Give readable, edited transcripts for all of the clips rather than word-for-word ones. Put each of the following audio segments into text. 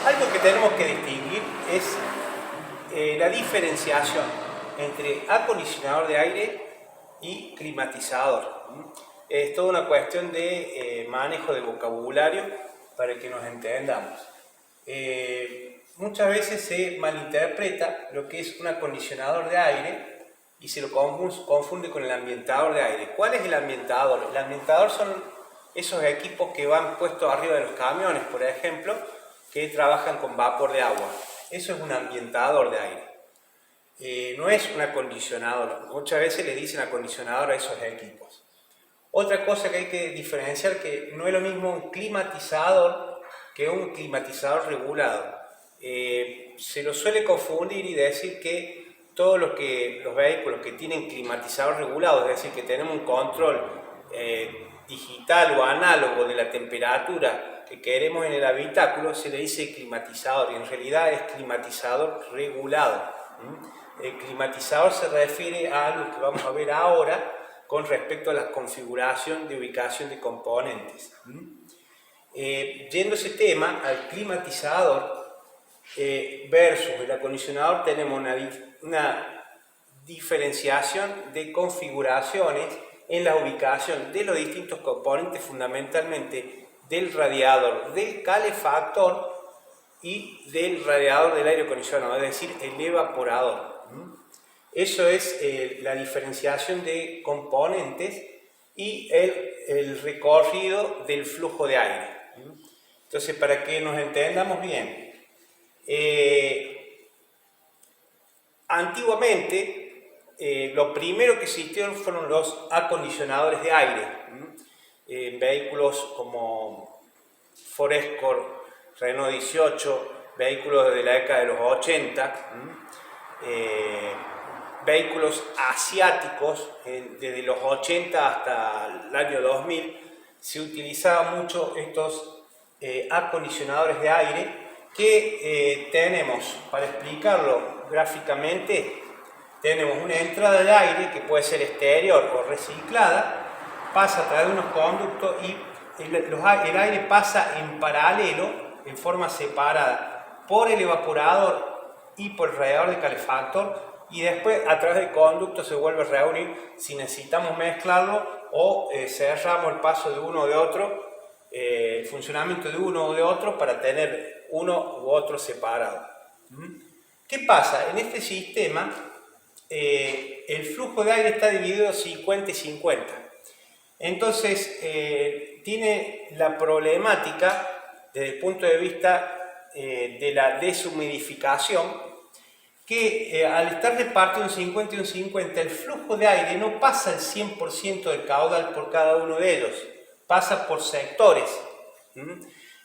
Algo que tenemos que distinguir es la diferenciación entre acondicionador de aire y climatizador. Es toda una cuestión de manejo de vocabulario para que nos entendamos. Muchas veces se malinterpreta lo que es un acondicionador de aire y se lo confunde con el ambientador de aire. ¿Cuál es el ambientador? El ambientador son esos equipos que van puestos arriba de los camiones, por ejemplo, que trabajan con vapor de agua. Eso es un ambientador de aire. No es un acondicionador. Muchas veces le dicen acondicionador a esos equipos. Otra cosa que hay que diferenciar, que no es lo mismo un climatizador que un climatizador regulado. Se lo suele confundir y decir que todos los vehículos que tienen climatizador regulado, es decir, que tenemos un control digital o análogo de la temperatura que queremos en el habitáculo, se le dice climatizador y en realidad es climatizador regulado. El climatizador se refiere a algo que vamos a ver ahora con respecto a la configuración de ubicación de componentes. Yendo ese tema, al climatizador versus el acondicionador tenemos una diferenciación de configuraciones en la ubicación de los distintos componentes, fundamentalmente del radiador, del calefactor y del radiador del aire acondicionado, es decir, el evaporador. Eso es la diferenciación de componentes y el recorrido del flujo de aire. Entonces, para que nos entendamos bien, antiguamente lo primero que existieron fueron los acondicionadores de aire. Vehículos como Ford Escort, Renault 18, vehículos de la década de los 80, vehículos asiáticos, desde los 80 hasta el año 2000, se utilizaban mucho estos acondicionadores de aire que tenemos, para explicarlo gráficamente, tenemos una entrada de aire que puede ser exterior o reciclada, pasa a través de unos conductos y el aire pasa en paralelo, en forma separada, por el evaporador y por el radiador de calefactor, y después a través del conducto se vuelve a reunir si necesitamos mezclarlo o cerramos el paso de uno o de otro, el funcionamiento de uno o de otro para tener uno u otro separado. ¿Qué pasa? En este sistema el flujo de aire está dividido 50 y 50. Entonces tiene la problemática desde el punto de vista de la deshumidificación, que al estar repartido un 50 y un 50, el flujo de aire no pasa el 100% del caudal por cada uno de ellos, pasa por sectores.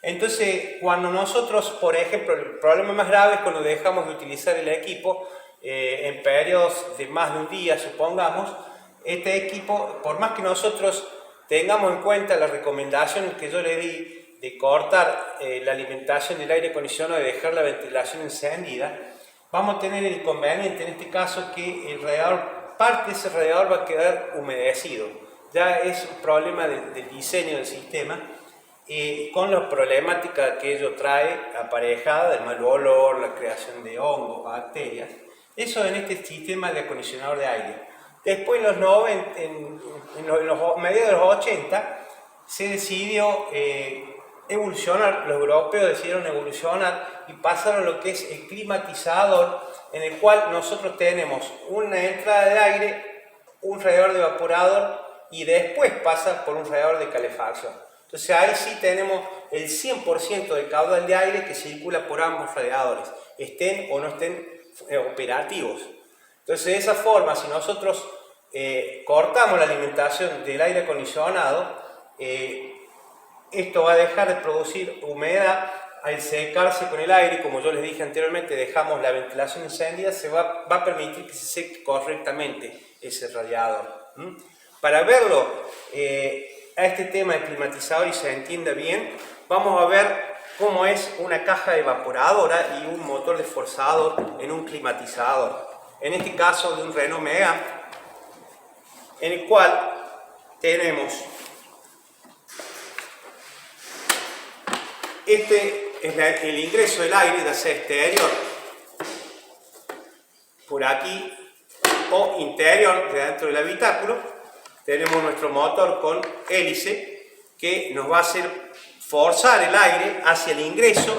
Entonces, cuando nosotros, por ejemplo, el problema más grave es cuando dejamos de utilizar el equipo en periodos de más de un día, supongamos, este equipo, por más que nosotros tengamos en cuenta las recomendaciones que yo le di de cortar la alimentación del aire acondicionado y dejar la ventilación encendida, vamos a tener el inconveniente en este caso que el radiador, parte de ese radiador va a quedar humedecido. Ya es un problema del diseño del sistema, con la problemática que ello trae aparejada del mal olor, la creación de hongos, bacterias. Eso en este sistema de acondicionador de aire. Después en los 90, en los mediados de los 80 se decidió evolucionar, los europeos decidieron evolucionar y pasaron a lo que es el climatizador, en el cual nosotros tenemos una entrada de aire, un radiador de evaporador y después pasa por un radiador de calefacción. Entonces ahí sí tenemos el 100% del caudal de aire que circula por ambos radiadores, estén o no estén operativos. Entonces de esa forma, si nosotros cortamos la alimentación del aire acondicionado, esto va a dejar de producir humedad. Al secarse con el aire, como yo les dije anteriormente, dejamos la ventilación encendida, va a permitir que se seque correctamente ese radiador. Para verlo a este tema del climatizador y se entienda bien, vamos a ver cómo es una caja evaporadora y un motor desforzador en un climatizador. En este caso de un Renault Megane, en el cual tenemos este es el ingreso del aire, ya sea exterior, por aquí, o interior, de dentro del habitáculo. Tenemos nuestro motor con hélice que nos va a hacer forzar el aire hacia el ingreso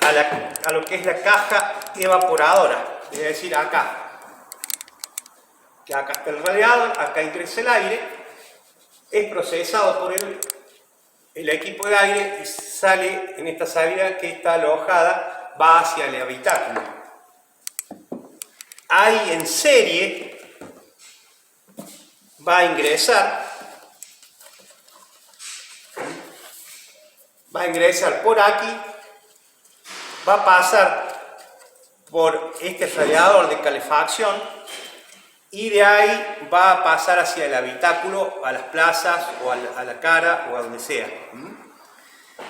a lo que es la caja evaporadora, es decir, acá. Que acá está el radiador, acá ingresa el aire, es procesado por el equipo de aire y sale en esta salida que está alojada, va hacia el habitáculo. Ahí en serie va a ingresar por aquí, va a pasar por este radiador de calefacción y de ahí va a pasar hacia el habitáculo, a las plazas o a la cara o a donde sea.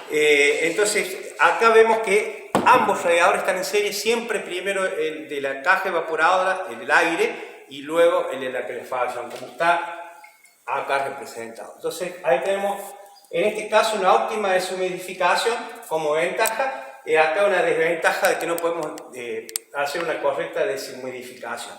Entonces acá vemos que ambos radiadores están en serie, siempre primero el de la caja evaporadora, el del aire, y luego el de la calefacción, como está acá representado. Entonces ahí tenemos en este caso una óptima deshumidificación como ventaja, y acá una desventaja de que no podemos hacer una correcta deshumidificación.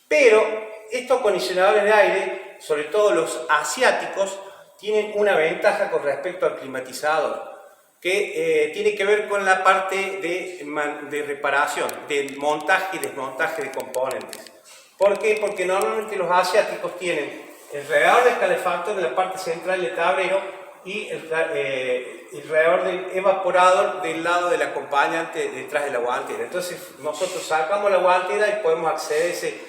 Pero estos acondicionadores de aire, sobre todo los asiáticos, tienen una ventaja con respecto al climatizador, que tiene que ver con la parte de reparación, de montaje y desmontaje de componentes. ¿Por qué? Porque normalmente los asiáticos tienen el radiador del calefactor en la parte central del tablero y el radiador del evaporador del lado del acompañante detrás de la guantera. Entonces nosotros sacamos la guantera y podemos acceder a ese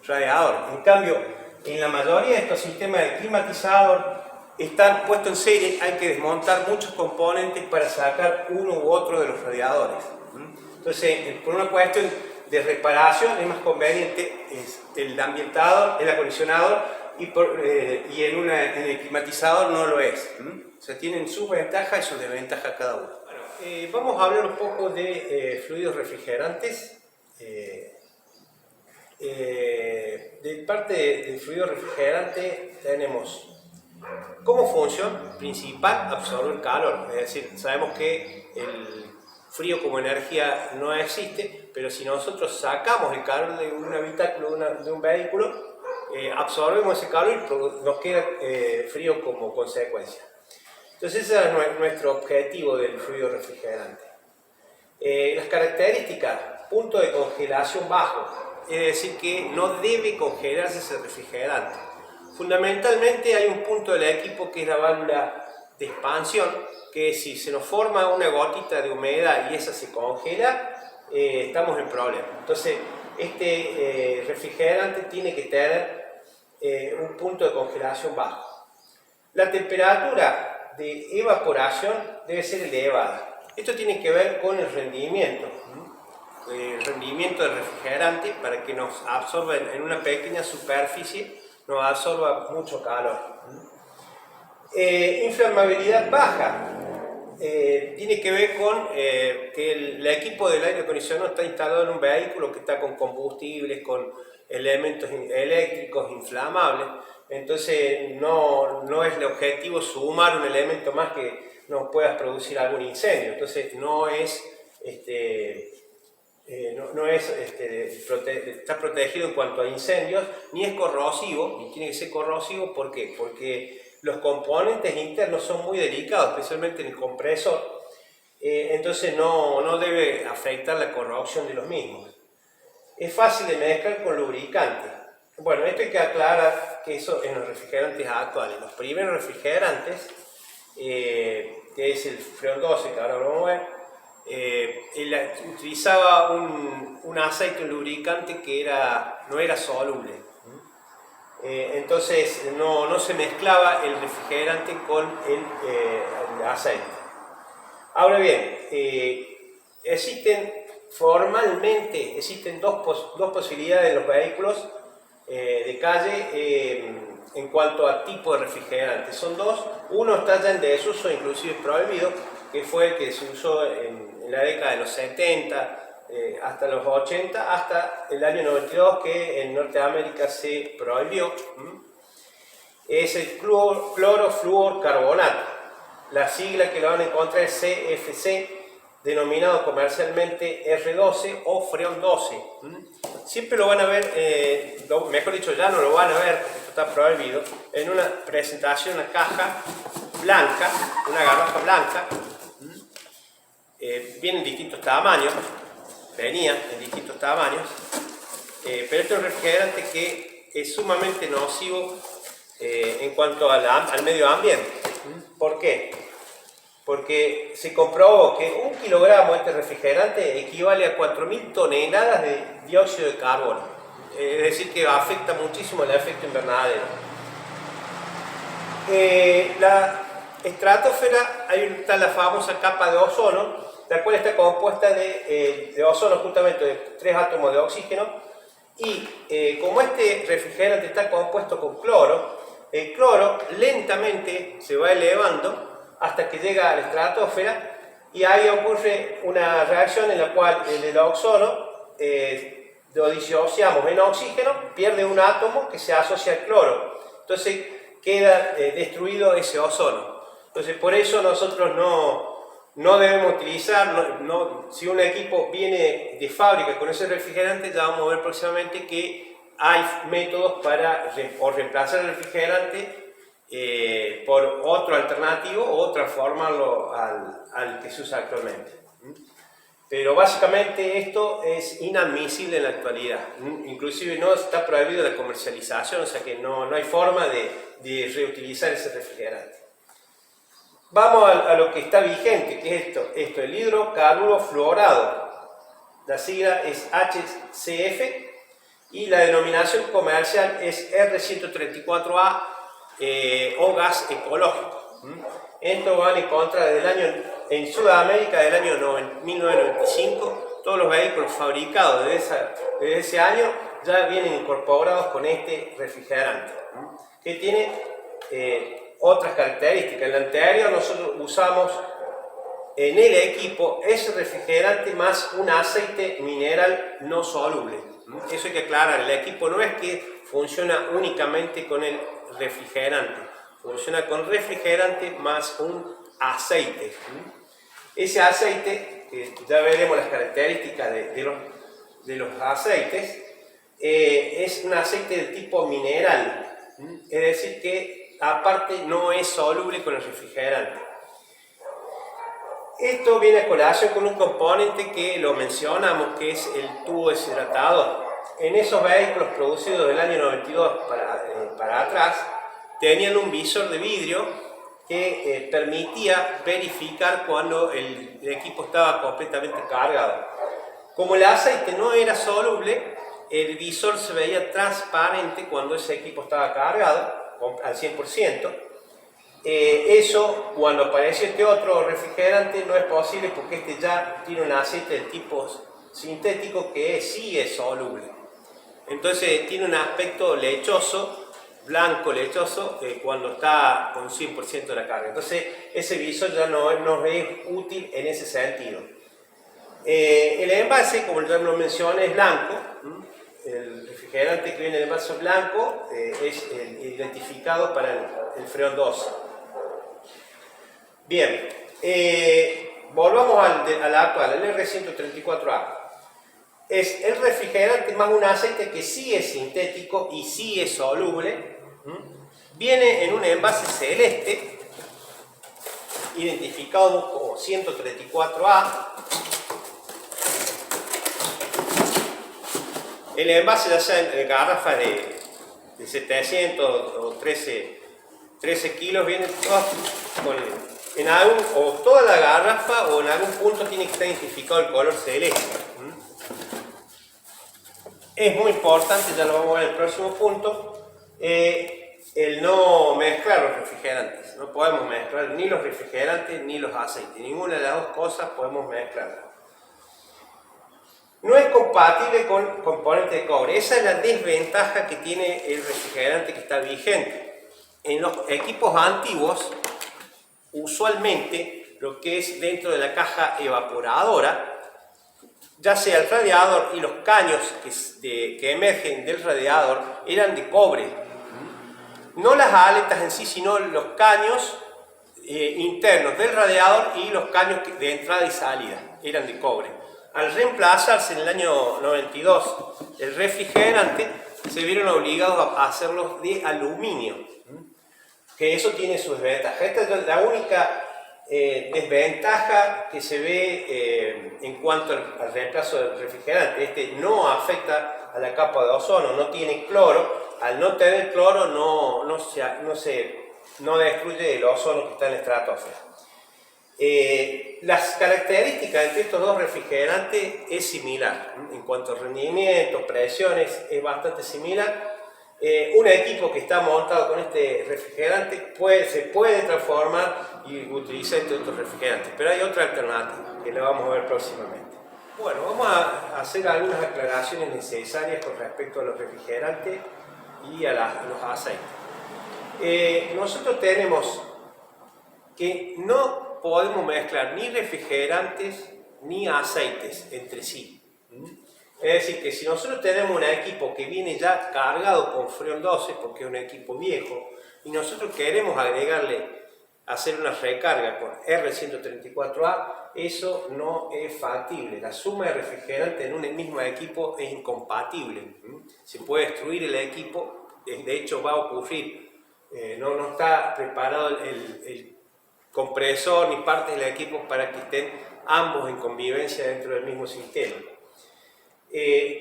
radiador. En cambio, en la mayoría de estos sistemas de climatizador están puestos en serie, hay que desmontar muchos componentes para sacar uno u otro de los radiadores. Entonces, por una cuestión de reparación es más conveniente el ambientador, el acondicionador, y en el climatizador no lo es. O sea, tienen sus ventajas y sus desventajas cada uno. Bueno, vamos a hablar un poco de fluidos refrigerantes. De parte del fluido refrigerante tenemos como función principal absorber calor, es decir, sabemos que el frío como energía no existe, pero si nosotros sacamos el calor de un habitáculo, de un vehículo, absorbemos ese calor y nos queda frío como consecuencia. Entonces ese es nuestro objetivo del fluido refrigerante. Las características: punto de congelación bajo, es decir que no debe congelarse ese refrigerante. Fundamentalmente hay un punto del equipo que es la válvula de expansión, que si se nos forma una gotita de humedad y esa se congela, estamos en problema. Entonces este refrigerante tiene que tener un punto de congelación bajo. La temperatura de evaporación debe ser elevada. Esto tiene que ver con el rendimiento del refrigerante, para que nos absorba en una pequeña superficie, nos absorba mucho calor. Inflamabilidad baja. Tiene que ver con que el equipo del aire acondicionado está instalado en un vehículo que está con combustibles, con elementos eléctricos inflamables. Entonces no es el objetivo sumar un elemento más que nos pueda producir algún incendio. Entonces está protegido en cuanto a incendios, ni es corrosivo, ni tiene que ser corrosivo. ¿Por qué? Porque los componentes internos son muy delicados, especialmente en el compresor, entonces no debe afectar la corrosión de los mismos. Es fácil de mezclar con lubricante. Bueno, esto hay que aclarar que eso en los refrigerantes actuales. Los primeros refrigerantes, que es el Freon 12, que ahora vamos a ver, utilizaba un aceite, un lubricante que no era soluble. Entonces no se mezclaba el refrigerante con el aceite. Ahora bien, formalmente existen dos posibilidades en los vehículos de calle en cuanto a tipo de refrigerante. Son dos. Uno está ya en desuso, inclusive prohibido, que fue el que se usó en la década de los 70 hasta los 80, hasta el año 92, que en Norteamérica se prohibió. Es el clorofluorcarbonato. La sigla que lo van a encontrar es CFC, denominado comercialmente R12 o Freon 12. Siempre lo van a ver, mejor dicho, ya no lo van a ver, porque esto está prohibido, en una presentación, una caja blanca, una garrafa blanca. Viene en distintos tamaños, venía en distintos tamaños, pero este es un refrigerante que es sumamente nocivo en cuanto al medio ambiente. ¿Por qué? Porque se comprobó que 1 kilogramo de este refrigerante equivale a 4.000 toneladas de dióxido de carbono. Es decir, que afecta muchísimo el efecto invernadero. La estratosfera, ahí está la famosa capa de ozono, la cual está compuesta de ozono, justamente de 3 átomos de oxígeno, y como este refrigerante está compuesto con cloro, el cloro lentamente se va elevando hasta que llega a la estratosfera, y ahí ocurre una reacción en la cual el ozono lo disociamos en oxígeno, pierde un átomo que se asocia al cloro, entonces queda destruido ese ozono. Entonces por eso nosotros no debemos utilizar, si un equipo viene de fábrica con ese refrigerante, ya vamos a ver próximamente que hay métodos para reemplazar el refrigerante por otro alternativo o transformarlo al que se usa actualmente. Pero básicamente esto es inadmisible en la actualidad. Inclusive no está prohibido la comercialización, o sea que no hay forma de reutilizar ese refrigerante. Vamos a lo que está vigente, que es esto, el hidrocarburo fluorado. La sigla es HCF y la denominación comercial es R134A o gas ecológico. Esto van a encontrar en Sudamérica del año 1995. Todos los vehículos fabricados desde ese año ya vienen incorporados con este refrigerante, que tiene otras características. En la anterior nosotros usamos en el equipo ese refrigerante más un aceite mineral no soluble. Eso hay que aclarar, el equipo no es que funciona únicamente con el refrigerante, funciona con refrigerante más un aceite. Ese aceite, que ya veremos las características de los aceites, es un aceite de tipo mineral, es decir que aparte no es soluble con el refrigerante. Esto viene a colación con un componente que lo mencionamos, que es el tubo deshidratador. En esos vehículos producidos del año 92 para atrás, tenían un visor de vidrio que permitía verificar cuando el equipo estaba completamente cargado. Como el aceite no era soluble, el visor se veía transparente cuando ese equipo estaba cargado al 100%. Eso, cuando aparece este otro refrigerante, no es posible porque este ya tiene un aceite del tipo sintético que sí es soluble. Entonces tiene un aspecto lechoso, blanco lechoso, cuando está con 100% de la carga. Entonces ese visor ya no es útil en ese sentido. El envase, como ya lo mencioné, es blanco. El refrigerante que viene en el envase blanco es identificado para el Freon 12. Bien, volvamos al actual, el R134A. Es el refrigerante más un aceite que sí es sintético y sí es soluble. Viene en un envase celeste, identificado como 134A. El envase ya sea en garrafas de 700 o 13 kilos, viene toda la garrafa o en algún punto tiene que estar identificado el color celeste. Es muy importante, ya lo vamos a ver en el próximo punto, el no mezclar los refrigerantes. No podemos mezclar ni los refrigerantes ni los aceites. Ninguna de las dos cosas podemos mezclarlas. No es compatible con componentes de cobre. Esa es la desventaja que tiene el refrigerante que está vigente. En los equipos antiguos, usualmente lo que es dentro de la caja evaporadora, ya sea el radiador y los caños que emergen del radiador eran de cobre. No las aletas en sí, sino los caños internos del radiador y los caños de entrada y salida eran de cobre. Al reemplazarse en el año 92 el refrigerante, se vieron obligados a hacerlos de aluminio, que eso tiene sus desventajas. Esta es la única desventaja que se ve en cuanto al reemplazo del refrigerante. Este no afecta a la capa de ozono, no tiene cloro. Al no tener cloro no destruye el ozono que está en la estratosfera. Las características entre estos dos refrigerantes es similar. En cuanto a rendimiento, presiones, es bastante similar. Un equipo que está montado con este refrigerante se puede transformar y utilizar este otro refrigerante, pero hay otra alternativa que la vamos a ver próximamente. Bueno, vamos a hacer algunas aclaraciones necesarias con respecto a los refrigerantes y a los aceites. Nosotros tenemos que no podemos mezclar ni refrigerantes ni aceites entre sí. Es decir, que si nosotros tenemos un equipo que viene ya cargado con Freon 12, porque es un equipo viejo, y nosotros queremos hacer una recarga con R134A, eso no es factible. La suma de refrigerantes en un mismo equipo es incompatible. Se puede destruir el equipo, de hecho va a ocurrir. No está preparado el compresor ni partes del equipo para que estén ambos en convivencia dentro del mismo sistema.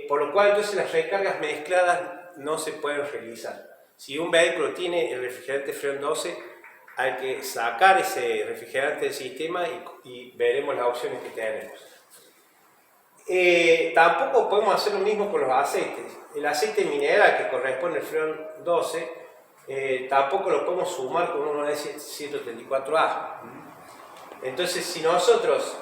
Por lo cual entonces las recargas mezcladas no se pueden realizar. Si un vehículo tiene el refrigerante Freon 12, hay que sacar ese refrigerante del sistema y veremos las opciones que tenemos. Tampoco podemos hacer lo mismo con los aceites. El aceite mineral que corresponde al Freon 12 tampoco lo podemos sumar con uno de 134A. Entonces, si nosotros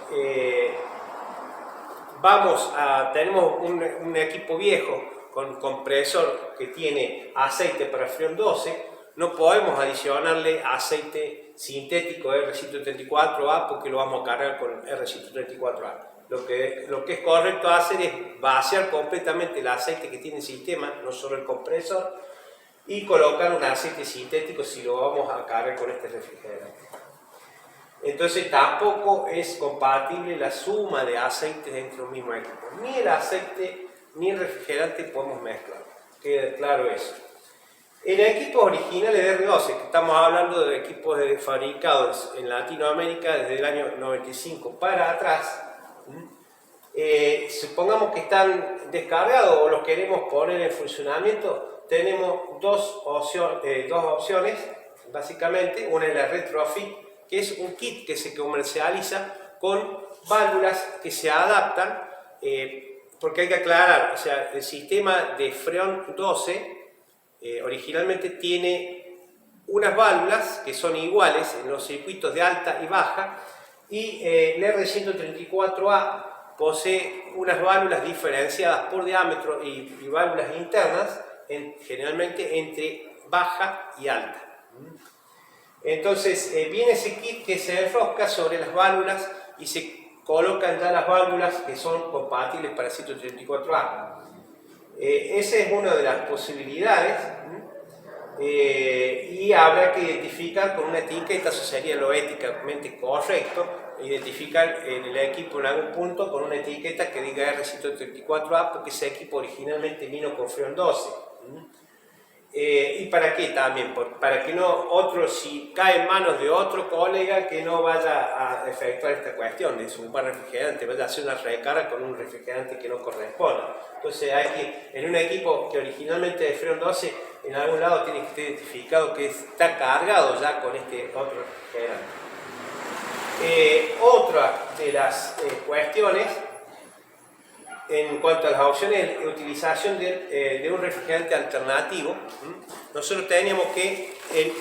tenemos un equipo viejo con compresor que tiene aceite para Freon 12, no podemos adicionarle aceite sintético R134A porque lo vamos a cargar con R134A. Lo que es correcto hacer es vaciar completamente el aceite que tiene el sistema, no solo el compresor, y colocar un aceite sintético si lo vamos a cargar con este refrigerante. Entonces tampoco es compatible la suma de aceites dentro de un mismo equipo. Ni el aceite ni el refrigerante podemos mezclar. Queda claro eso. En equipos originales de R12, que estamos hablando de equipos fabricados en Latinoamérica desde el año 95 para atrás, supongamos que están descargados o los queremos poner en funcionamiento, tenemos dos opciones, básicamente. Una es la retrofit, que es un kit que se comercializa con válvulas que se adaptan, porque hay que aclarar, o sea, el sistema de Freon 12 originalmente tiene unas válvulas que son iguales en los circuitos de alta y baja, y el R134A posee unas válvulas diferenciadas por diámetro y válvulas internas, generalmente entre baja y alta. Entonces viene ese kit que se enrosca sobre las válvulas y se colocan ya las válvulas que son compatibles para el 134A. Esa es una de las posibilidades, y habrá que identificar con una etiqueta, eso sería lo éticamente correcto, identificar el equipo en algún punto con una etiqueta que diga R134A, porque ese equipo originalmente vino con Freon 12. ¿Y para qué también? Para que si cae en manos de otro colega, que no vaya a efectuar esta cuestión de sumar refrigerante, vaya a hacer una recarga con un refrigerante que no corresponde. Entonces en un equipo que originalmente es de Freon 12, en algún lado tiene que estar identificado que está cargado ya con este otro refrigerante. Otra de las cuestiones en cuanto a las opciones de utilización de un refrigerante alternativo, nosotros teníamos que el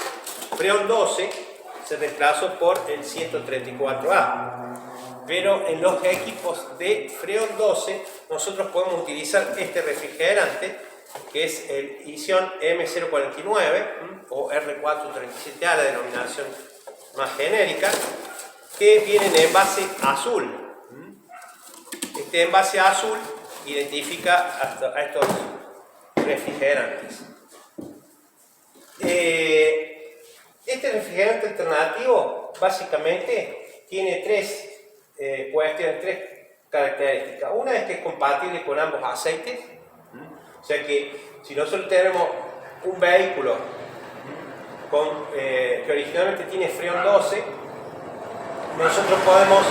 Freon 12 se reemplazó por el 134A, pero en los equipos de Freon 12 nosotros podemos utilizar este refrigerante, que es el Ision M049 o R437A, la denominación más genérica, que viene en envase azul. Este envase azul identifica a estos refrigerantes. Este refrigerante alternativo básicamente tiene tres cuestiones, tres características. Una es que es compatible con ambos aceites, o sea que si nosotros tenemos un vehículo que originalmente tiene Freon 12, nosotros podemos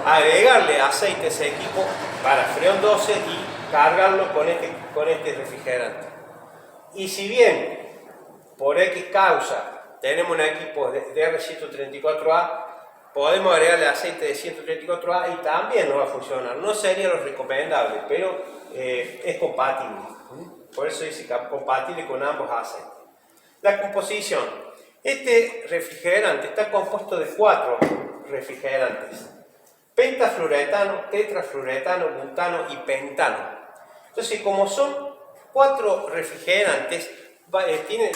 agregarle aceite a ese equipo para Freon 12 y cargarlo con este refrigerante. Y si bien por X causa tenemos un equipo de R134A, podemos agregarle aceite de 134A y también no va a funcionar. No sería lo recomendable, pero es compatible. Por eso dice que es compatible con ambos aceites. La composición. Este refrigerante está compuesto de 4 refrigerantes: pentafluoretano, tetrafluoretano, butano y pentano. Entonces, como son 4 refrigerantes, tienen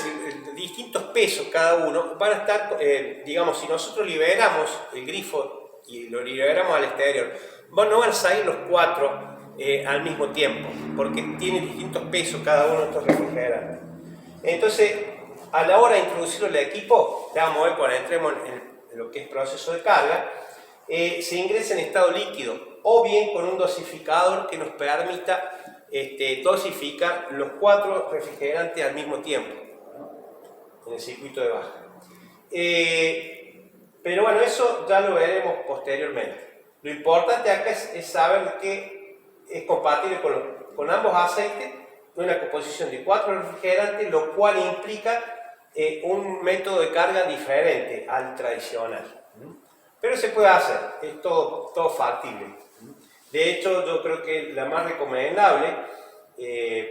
distintos pesos cada uno, van a estar, digamos, si nosotros liberamos el grifo y lo liberamos al exterior, no van a salir los 4 al mismo tiempo, porque tienen distintos pesos cada uno de estos refrigerantes. Entonces, a la hora de introducirlo en el equipo, ya vamos a ver cuando entremos en lo que es proceso de carga, se ingresa en estado líquido o bien con un dosificador que nos permita dosificar los 4 refrigerantes al mismo tiempo en el circuito de baja. Pero bueno, eso ya lo veremos posteriormente. Lo importante acá es saber que es compatible con ambos aceites, una composición de 4 refrigerantes, lo cual implica un método de carga diferente al tradicional. Pero se puede hacer, es todo factible. De hecho, yo creo que la más recomendable,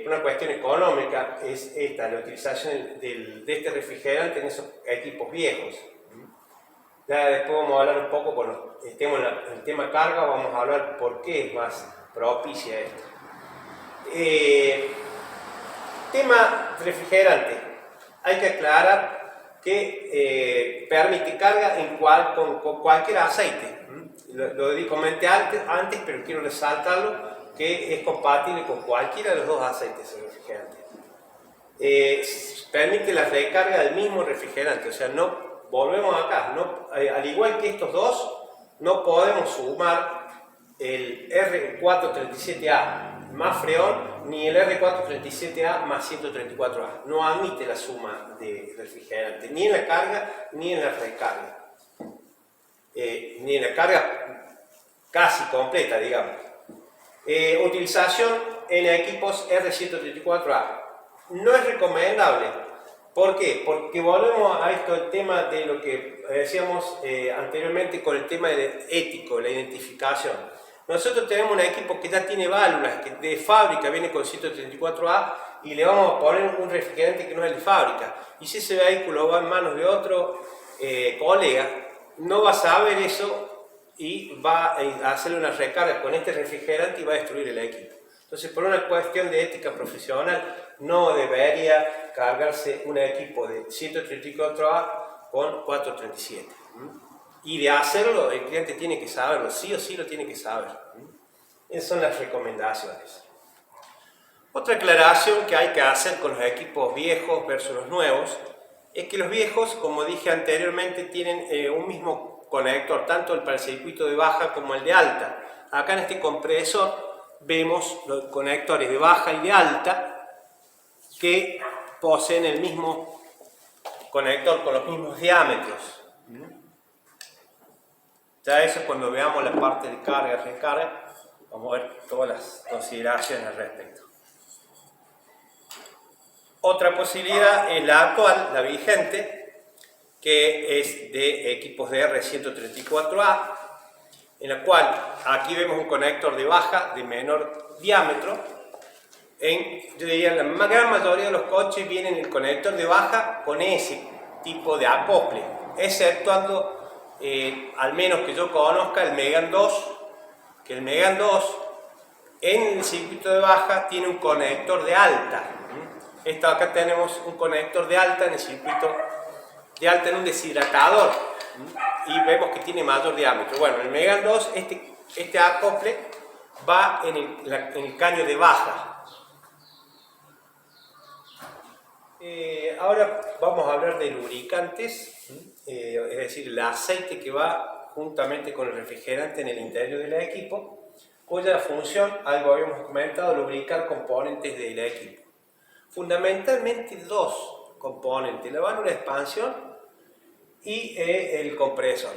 por una cuestión económica, es la utilización de este refrigerante en esos equipos viejos. Ya después vamos a hablar un poco, cuando estemos en el tema carga, vamos a hablar por qué es más propicia esto. Tema refrigerante. Hay que aclarar que permite carga con cualquier aceite. Lo comenté antes, pero quiero resaltarlo, que es compatible con cualquiera de los dos aceites el refrigerante. Permite la recarga del mismo refrigerante, o sea, volvemos acá, al igual que estos dos, no podemos sumar el R437A más freón ni el R437A más 134A. No admite la suma de refrigerante, ni en la carga ni en la recarga. Ni en la carga casi completa, digamos. Utilización en equipos R134A. No es recomendable. ¿Por qué? Porque volvemos a esto, el tema de lo que decíamos anteriormente con el tema ético, la identificación. Nosotros tenemos un equipo que ya tiene válvulas, que de fábrica viene con 134A y le vamos a poner un refrigerante que no es de fábrica. Y si ese vehículo va en manos de otro colega, no va a saber eso y va a hacerle una recarga con este refrigerante y va a destruir el equipo. Entonces, por una cuestión de ética profesional, no debería cargarse un equipo de 134A con 437. Y de hacerlo, el cliente tiene que saberlo, sí o sí lo tiene que saber. Esas son las recomendaciones. Otra aclaración que hay que hacer con los equipos viejos versus los nuevos es que los viejos, como dije anteriormente, tienen un mismo conector, tanto para el circuito de baja como el de alta. Acá en este compresor vemos los conectores de baja y de alta que poseen el mismo conector con los mismos diámetros. Ya eso cuando veamos la parte de carga y recarga, vamos a ver todas las consideraciones al respecto. Otra posibilidad es la actual, la vigente, que es de equipos de R134A, en la cual aquí vemos un conector de baja de menor diámetro. Yo diría en la gran mayoría de los coches vienen el conector de baja con ese tipo de acople, exceptuando al menos que yo conozca el Megane 2, que el Megane 2 en el circuito de baja tiene un conector de alta. Acá tenemos un conector de alta en el circuito de alta en un deshidratador y vemos que tiene mayor diámetro. Bueno, el Megane 2, este acople va en el caño de baja. Ahora vamos a hablar de lubricantes es decir, el aceite que va juntamente con el refrigerante en el interior del equipo, cuya función, algo habíamos comentado, lubricar componentes del equipo. Fundamentalmente dos componentes, la válvula de expansión y el compresor.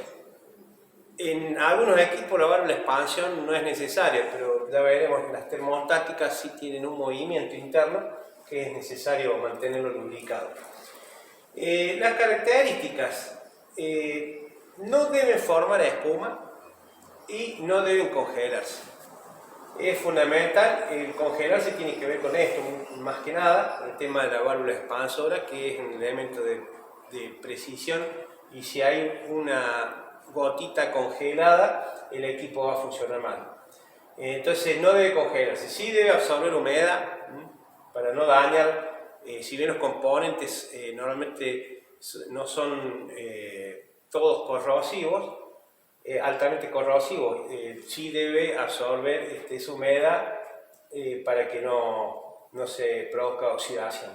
En algunos equipos la válvula de expansión no es necesaria, pero ya veremos que las termostáticas sí tienen un movimiento interno que es necesario mantenerlo lubricado. Las características no deben formar espuma y no deben congelarse. Es fundamental, el congelarse tiene que ver con esto, más que nada, el tema de la válvula expansora, que es un elemento de precisión, y si hay una gotita congelada, el equipo va a funcionar mal. Entonces no debe congelarse, sí debe absorber humedad para no dañar, si bien los componentes normalmente no son todos corrosivos, altamente corrosivos, sí debe absorber esa humedad para que no se produzca oxidación.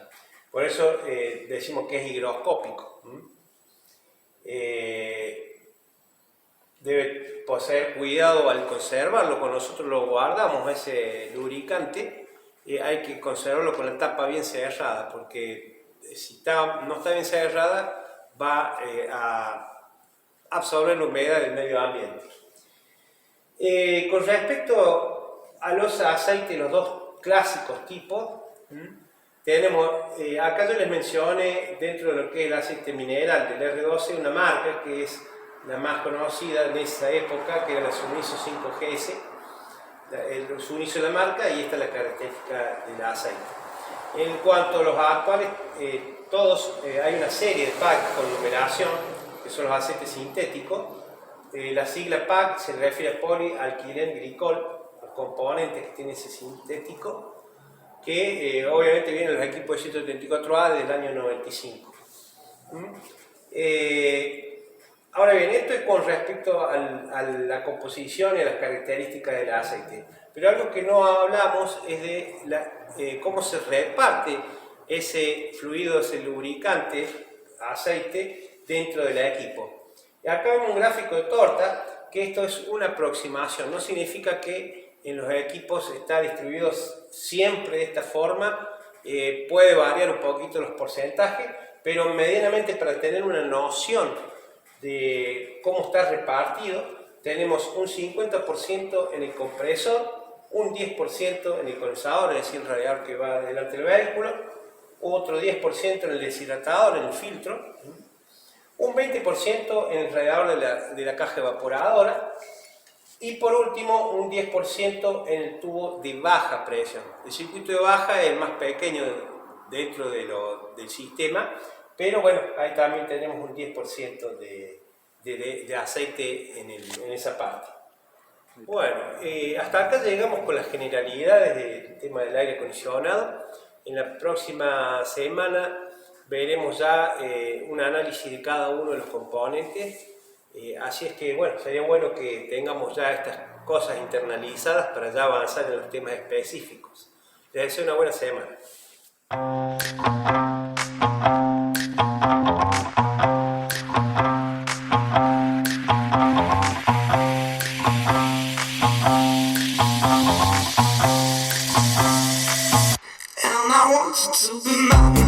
Por eso decimos que es higroscópico. Debe poseer cuidado al conservarlo. Cuando nosotros lo guardamos, ese lubricante, hay que conservarlo con la tapa bien cerrada, porque si no está bien cerrada, va a absorber la humedad del medio ambiente. Con respecto a los aceites, los dos clásicos tipos, tenemos, acá yo les mencioné dentro de lo que es el aceite mineral del R12, una marca que es la más conocida en esa época, que era la Sumiso 5GS. El Sumiso es la marca y esta es la característica del aceite. En cuanto a los actuales, todos hay una serie de packs con numeración, que son los aceites sintéticos. La sigla PAC se refiere a polialquilenglicol, los componentes que tiene ese sintético, que obviamente vienen los equipos de 134A del año 95. Ahora bien, esto es con respecto a la composición y a las características del aceite. Pero algo que no hablamos es de cómo se reparte ese fluido, ese lubricante, aceite, dentro del equipo. Y acá vemos un gráfico de torta, que esto es una aproximación, no significa que en los equipos está distribuido siempre de esta forma, puede variar un poquito los porcentajes, pero medianamente para tener una noción de cómo está repartido, tenemos un 50% en el compresor, un 10% en el condensador, es decir, el radiador que va delante del vehículo, otro 10% en el deshidratador, en el filtro, un 20% en el radiador de la caja evaporadora y por último un 10% en el tubo de baja presión. El circuito de baja es el más pequeño dentro del sistema, pero bueno, ahí también tenemos un 10% de aceite en esa parte. Bueno, hasta acá llegamos con las generalidades del tema del aire acondicionado. En la próxima semana veremos ya un análisis de cada uno de los componentes, así es que bueno, sería bueno que tengamos ya estas cosas internalizadas para ya avanzar en los temas específicos. Les deseo una buena semana. And I want you to be mine.